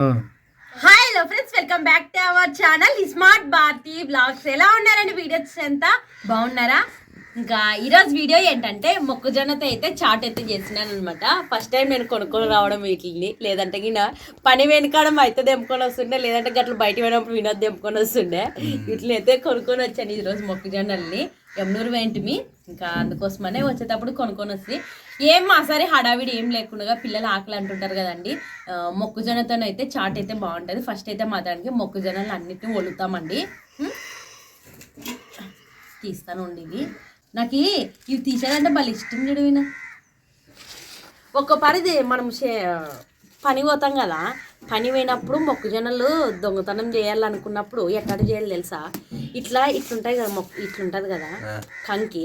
Hi hello friends, welcome back to our channel smart Bharati blogs. ఎలా ఉన్నారండి? Videos అంతా బాగున్నారా? ఇంకా ఈరోజు వీడియో ఏంటంటే మొక్కజొన్నతో అయితే చాట్ అయితే చేసినాను అనమాట. ఫస్ట్ టైం నేను కొనుక్కొని రావడం వీటిని, లేదంటే గిన పని వెనకడం అయితే తెంపుకొని వస్తుండే, లేదంటే గట్ల బయట పోయినప్పుడు వినోద్ తెంపుకొని వస్తుండే. వీటిని అయితే కొనుక్కొని వచ్చాను ఈరోజు మొక్కజొన్నల్ని. ఎమ్నూరు వెంటమి ఇంకా అందుకోసమనే వచ్చేటప్పుడు కొనుక్కొని వస్తే ఏం మా సరే హడావిడి ఏం లేకుండా పిల్లలు ఆకలి అంటుంటారు కదండి. మొక్కజొన్నతో అయితే చాట్ అయితే బాగుంటుంది. ఫస్ట్ అయితే మాత్రానికి మొక్కజొన్నలు అన్నిటిని వలుతామండి. తీస్తాను ఉండి ఇవి నాకు ఇవి తీసేదంటే భలే ఇష్టం. చూడవినా ఒక్క పరిది మనం పని పోతాం కదా, పని పోయినప్పుడు మొక్కజొన్నలు దొంగతనం చేయాలనుకున్నప్పుడు ఎక్కడ చేయాలి తెలుసా? ఇట్లుంటాయి కదా, ఇట్లుంటుంది కదా కంకి,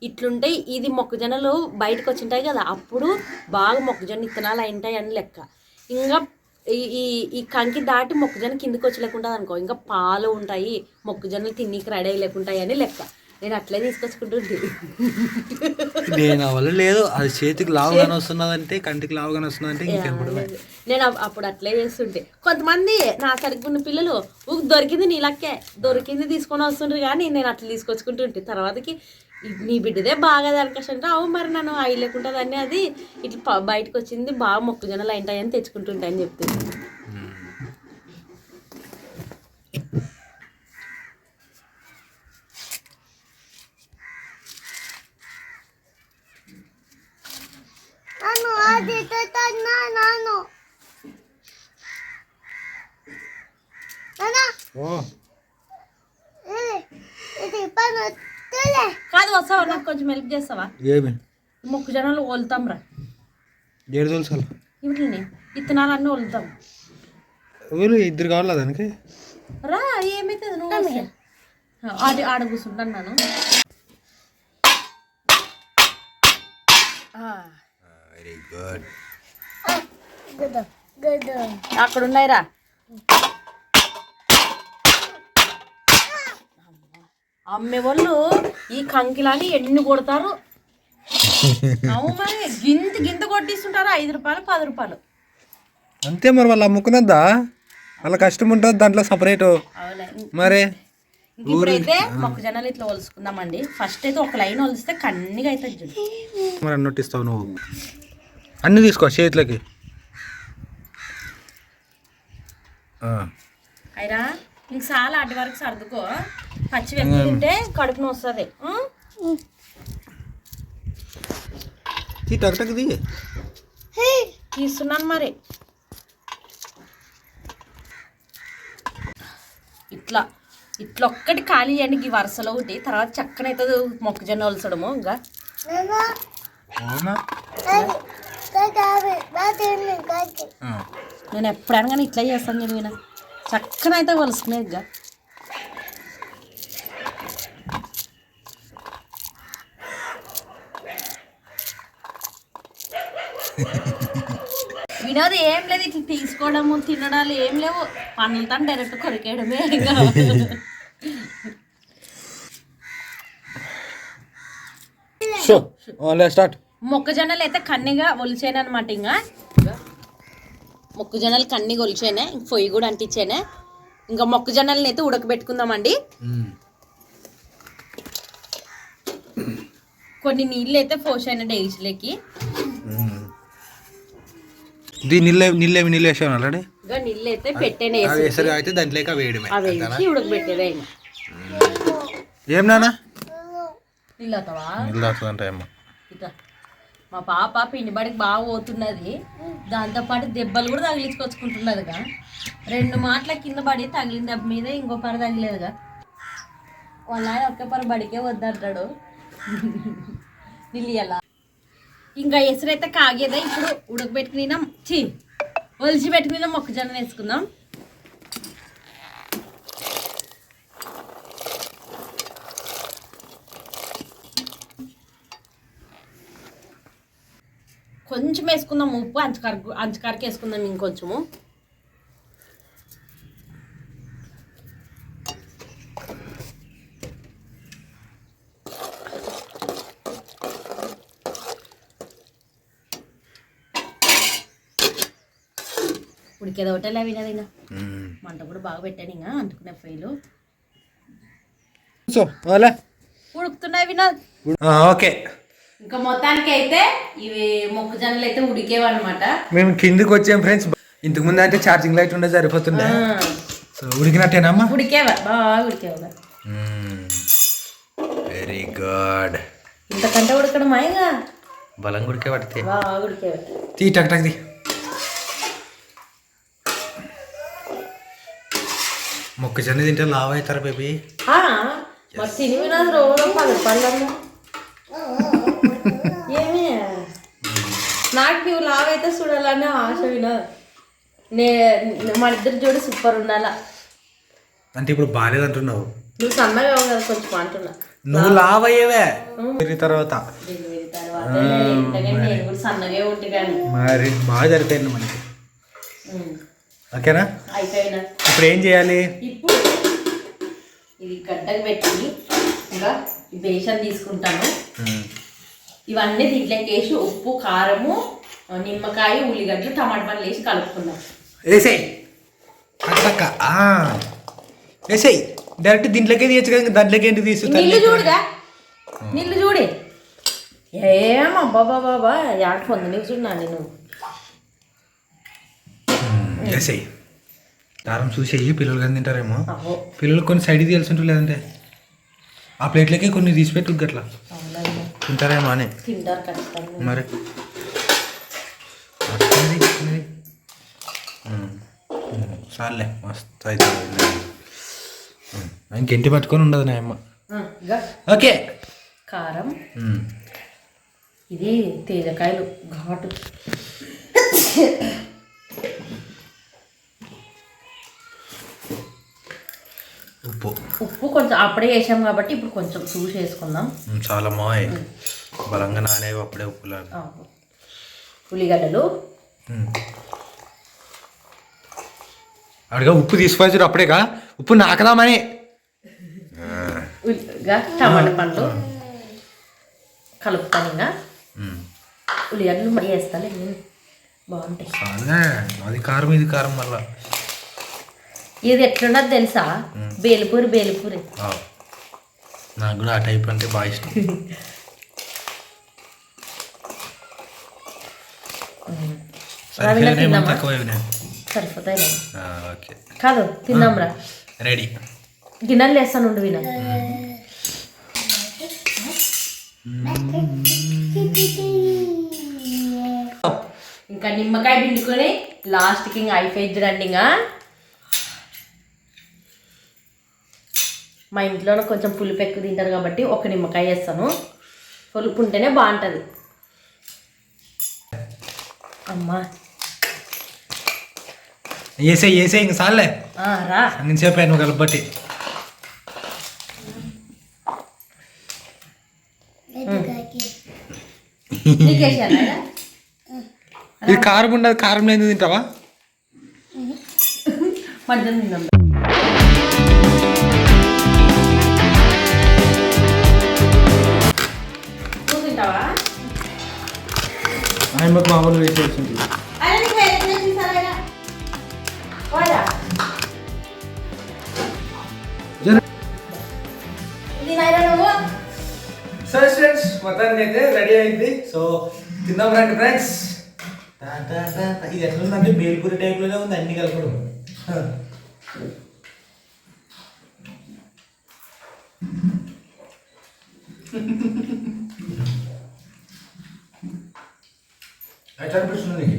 ఇట్లుంటాయి. ఇది మొక్కజొన్నలు బయటకు వచ్చింటాయి కదా, అప్పుడు బాగా మొక్కజొన్న ఇత్తనాలు అయింటాయి అని లెక్క. ఇంకా ఈ కంకి దాటి మొక్కజొన్న కిందికి వచ్చలేకుండా అనుకో, ఇంకా పాలు ఉంటాయి, మొక్కజొన్నలు తిన్నీకి రెడీ అయ్యలేకుంటాయి అని లెక్క. నేను అట్లే తీసుకొచ్చుకుంటుంటే నేను అవల్ల లేదు, అది చేతికి లావుగానే వస్తున్నదంటే, కంటికి లావుగానే వస్తున్నదంటే ఇంకెప్పుడు. నేను అప్పుడు అట్లే చేస్తుంటే, కొంతమంది నా సరిగ్గా ఉన్న పిల్లలు దొరికింది నీళ్ళకే దొరికింది తీసుకొని వస్తుంటారు, కానీ నేను అట్లా తీసుకొచ్చుకుంటుంటే తర్వాతకి నీ బిడ్డదే బాగా దానికష్టం అంటే అవు మరి నన్ను అవి లేకుంటుందని అది ఇట్లా బయటకు వచ్చింది బాగా మొక్కజొన్నలు అయింటాయని తెచ్చుకుంటుంటాయని చెప్తుంది. కాదు వస్తావా? నాకు కొంచెం హెల్ప్ చేస్తావా? ఏమి మొక్కజొన్నలు వలుతాం రా. ఏడు తెలుసాలి ఇట్లనే ఇత్తనాలన్నీ వలుతాం. వీళ్ళు ఇద్దరు కావాలా దానికి? రా, ఏమైతుంది నువ్వు అది ఆడ కూర్చుంటాను నేను. Very good. అక్కడ ఉన్నాయిరా. అమ్మే వాళ్ళు ఈ కంకిలాని ఎన్ని కొడతారు. అవు మరి గింత కొట్టిస్తుంటారు. 5 రూపాయలు 10 రూపాయలు అంతే. మరి వాళ్ళు అమ్ముకున్నదా, వాళ్ళ కష్టం ఉంటుంది దాంట్లో సపరేట్. మరి ఇప్పుడైతే మొక్కజొన్నలు ఇట్లా ఒలుసుకుందామండి. ఫస్ట్ అయితే ఒక లైన్ ఒలిస్తే కన్నీగా అవుతుంది చూడు. మరి అన్నట్టిస్తావు నువ్వు, అన్నీ తీసుకో చేతిలోకి. అయినా ఇంక చాలా అడ్డి వరకు సర్దుకో, పచ్చి వెక్కి తింటే కడుపున వస్తుంది. తీస్తున్నాను మరి. ఇట్లా ఒక్కటి ఖాళీ చేయండి ఈ వరుసలో ఒకటి, తర్వాత చక్కన అవుతుంది మొక్కజొన్న వలసడము. ఇంకా నేను ఎప్పుడైనా కానీ ఇట్లా చేస్తాను. నేను విన చక్కన అయితే వలుసుకునేది. ఇంకా వినోద్ ఏం లేదు, ఇట్లా తీసుకోవడము తినడాలు ఏం లేవు. పనులతో డైరెక్ట్ కొరికేయడమే. మొక్కజొన్నలు అయితే కన్నీగా ఒలిచాను అనమాట. ఇంకా మొక్కజొన్నలు కన్నీగా ఒలిచానే, పొయ్యి కూడా అంటించానే. ఇంకా మొక్కజొన్నలని అయితే ఉడకబెట్టుకుందామండి. కొన్ని నీళ్ళు అయితే పోసాను డేస్లోకి. నీళ్ళు వేసాను ఆల్రెడీ. ఇంకా నీళ్ళు అయితే పెట్టాను, అయితే దాంట్లోకి వేసి ఉడకబెట్టేదే. ఏం నాన్న నీళ్ళు అవుతావా? నీళ్ళు అవుతుందంట ఏమో. మా పాప పిండి బడికి బాగా పోతున్నది, దాంతోపాటు దెబ్బలు కూడా తగిలించుకొచ్చుకుంటున్నదిగా. 2 మాటల కింద పడి తగిలిన దెబ్బ మీద ఇంకో పరి తగిలేదుగా. వాళ్ళ ఆయన ఒకే పరి బడికే వద్దంటాడు. నీళ్ళు ఎలా ఇంకా ఎసురైతే కాగేదా. ఇప్పుడు ఉడకబెట్టుకున్నాం, ఒలిచి పెట్టుకున్నాం. మొక్కజొన్న వేసుకుందాం. కొంచెం వేసుకుందాం ఉప్పు, అంచుకారకు వేసుకుందాం ఇంకొంచెము. ఉడికేది ఒకటే వినదినా మంట కూడా బాగా పెట్టాను ఇంకా అంటుకునే పొయ్యిలు సో అలా ఉడుకుతున్నాయి వినోద్. ఓకే ఇంకా మొత్తానికి అయితే ఇవి మొక్కజొన్నలు అయితే ఉడికేవన్నమాట. మేము కిందికి వచ్చాం ఫ్రెండ్స్. ఇంతకు ముందు అంటే ఛార్జింగ్ లైట్ ఉండే సరిపోతుండే. సో ఉడికినట్టేనమ్మా? ఉడికేవా, బాగా ఉడికేవా. Very good. ఇంతకంటే ఉడకడం మాయగా బలంగా ఉడికే పడితే బాగా ఉడికేవా. తీ టక్ టక్ తీ. మొక్కజొన్న తింటే లావ్ అవుతారు బేబీ. మరి తిని వినదు రోజు 10 రూపాయలు. ఏమి నాకు నువ్వు లావ్ అయితే చూడాలని ఆశ వినోద్. మన ఇద్దరు జోడి సూపర్ ఉండాలా. అంటే ఇప్పుడు బాగాలేదు అంటున్నావు. నువ్వు సన్నగా కదా కొంచెం అంటున్నా. నువ్వు లావ్ అయ్యేవే తర్వాత డెలివరీ తర్వాత నేను కూడా సన్నగా ఉంటే కానీ మరి బాగా జరిపోయింది మనకి. ఓకేనా? అయిపోయినా ఇప్పుడు ఏం చేయాలి? ఇప్పుడు ఇది గడ్డకు పెట్టి ఇంకా బేషన్ తీసుకుంటాను. ఇవన్నీ దీంట్లోకి వేసి ఉప్పు, కారము, నిమ్మకాయ, ఉల్లిగడ్డలు, టమాటా పండ్లు వేసి కలుపుకుందాం. వేసేయి అక్క, వేసేయి. డైరెక్ట్ దీంట్లోకే తీయచ్చు కదా, దాంట్లోకి ఏంటి తీసుకుంటా. నీళ్ళు చూడుగా, నీళ్ళు చూడే. ఏమబ్బా బాబా యాడ్ పొందని చూడున్నా నేను. వేసేయి. కారం చూసేయి, పిల్లలు కానీ తింటారేమో. పిల్లలు కొన్ని సైడ్ తెలిసి లేదంటే ఆ ప్లేట్లకే కొన్ని తీసిపెట్టు గట్లా తింటారేమో అని. తింటారు ఖచ్చితంగా. మరి చాలే మస్తు అవుతుంది. ఇంకెంటి పట్టుకొని ఉండదు నా అమ్మ. ఓకే. కారం, ఇది తేజకాయలు ఘాటు, ఉప్పు. ఉప్పు కొంచెం అప్పుడే వేసాం కాబట్టి ఇప్పుడు కొంచెం చూసి వేసుకుందాం. చాలా మాయ్ బలంగా నానేవి అప్పుడే ఉప్పులాగా. ఉల్లిగడ్డలు అడిగా ఉప్పు తీసుకొచ్చారు అప్పుడేగా ఉప్పు నాకదామని. టమాటా పండ్లు కలుపుతాను. ఇంకా ఉల్లిగడ్డలు మరి వేస్తాను, బాగుంటాయి. అది కారం, ఇది కారం మళ్ళా. ఇది ఎట్లున్నది తెలుసా? బేలుపూరి. నాకు కూడా ఆ టైప్ అంటే బాగా ఇష్టం. సరిపోతాయి కాదు, తిందాంరా. రెడీ. గిన్నెలు వేస్తాను ఉండు విన. ఇంకా నిమ్మకాయ పిండుకొని లాస్ట్కి ఇంకా అయిపోయింది రండి. ఇంకా మా ఇంట్లోనే కొంచెం పులుపు ఎక్కువ తింటారు కాబట్టి ఒక నిమ్మకాయ వేస్తాను. పులుపు ఉంటేనే బాగుంటుంది. అమ్మా వేసే ఇంక సార్లే రా నేను చెప్పాను కలబట్టి. ఇది కారం ఉండదు, కారం లేదు తింటావా? మధ్యాహ్నం తిందాం. నువ్వు తింటావా? ఆయనకు మామూలు వేసేసి సరే ఫ్రెండ్స్, మొత్తానికి అయితే రెడీ అయింది. సో తిందాం రండి ఫ్రెండ్స్. ఇది ఎట్లుందంటే బేల్పూరి టైప్లోనే ఉంది అన్ని కలపడం. ఎట్లా అనిపిస్తుంది నీకు?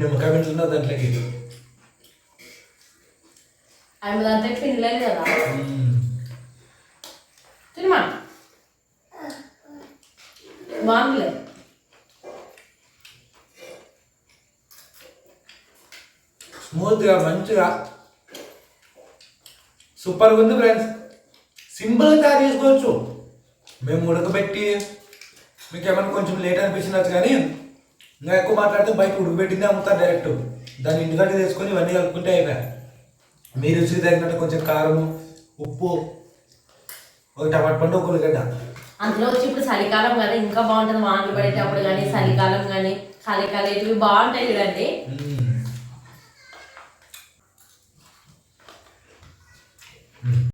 నిమ్మకాయ పెంచుతున్నా దాంట్లోకి. ఆమె దాంట్లో పిండిలేదు కదా, తినమా బాగుంది. స్మూత్గా మంచిగా సూపర్గా ఉంది ఫ్రెండ్స్. సింపుల్గా తయారు చేసుకోవచ్చు. మేము ఉడకబెట్టి మీకు ఏమైనా కొంచెం లేట్ అనిపించినచ్చు, కానీ ఇంకా ఎక్కువ మాట్లాడితే బయట ఉడకబెట్టిందే అమ్ముతారు డైరెక్ట్. దాన్ని ఇంటికంటే తీసుకొని ఇవన్నీ కలుపుకుంటే అయిపోయాయి. మీ రుచికి తగినట్టు కొంచెం కారము, ఉప్పు ఒక టమాటా పండు ఒక ఉల్లిగడ్డ. అందులో వచ్చి ఇప్పుడు చలికాలం కదా ఇంకా బాగుంటుంది, వానలు పడేటప్పుడు కానీ చలికాలం కానీ చలికాలం బాగుంటాయి చూడండి.